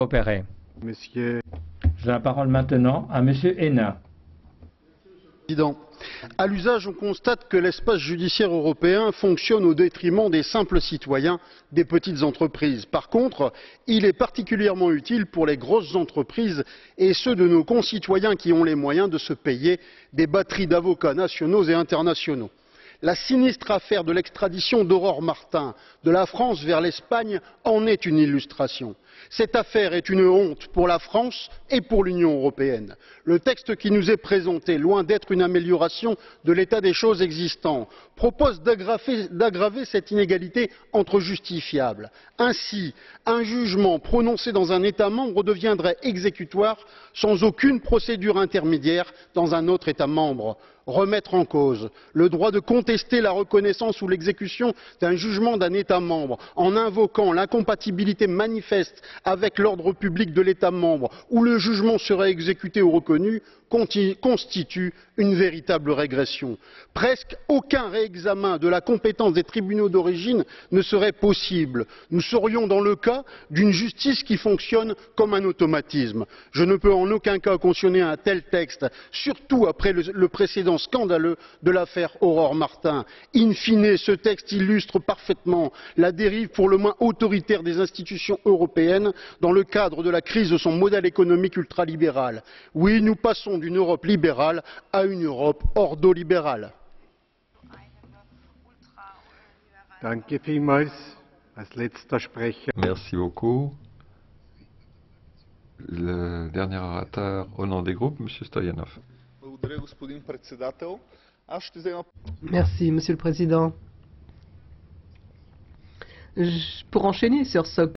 opérer. Monsieur Je donne la parole maintenant à Monsieur Hénin. le Président, à l'usage, on constate que l'espace judiciaire européen fonctionne au détriment des simples citoyens, des petites entreprises. Par contre, il est particulièrement utile pour les grosses entreprises et ceux de nos concitoyens qui ont les moyens de se payer des batteries d'avocats nationaux et internationaux. La sinistre affaire de l'extradition d'Aurore Martin de la France vers l'Espagne en est une illustration. Cette affaire est une honte pour la France et pour l'Union européenne. Le texte qui nous est présenté, loin d'être une amélioration de l'état des choses existant, propose d'aggraver cette inégalité entre justiciables. Ainsi, un jugement prononcé dans un État membre deviendrait exécutoire sans aucune procédure intermédiaire dans un autre État membre. Remettre en cause le droit de contester la reconnaissance ou l'exécution d'un jugement d'un État membre en invoquant l'incompatibilité manifeste avec l'ordre public de l'État membre où le jugement serait exécuté ou reconnu constitue une véritable régression. Presque aucun réexamen de la compétence des tribunaux d'origine ne serait possible. Nous serions dans le cas d'une justice qui fonctionne comme un automatisme. Je ne peux en aucun cas cautionner un tel texte, surtout après le précédent scandaleux de l'affaire Aurore Martin. In fine, ce texte illustre parfaitement la dérive pour le moins autoritaire des institutions européennes dans le cadre de la crise de son modèle économique ultralibéral. Oui, nous passons d'une Europe libérale à une Europe ordolibérale. Danke vielmals. Als letzter Sprecher. Merci beaucoup. Le dernier orateur au nom des groupes, M. Stoyanov. Merci, Monsieur le Président. Pour enchaîner sur ce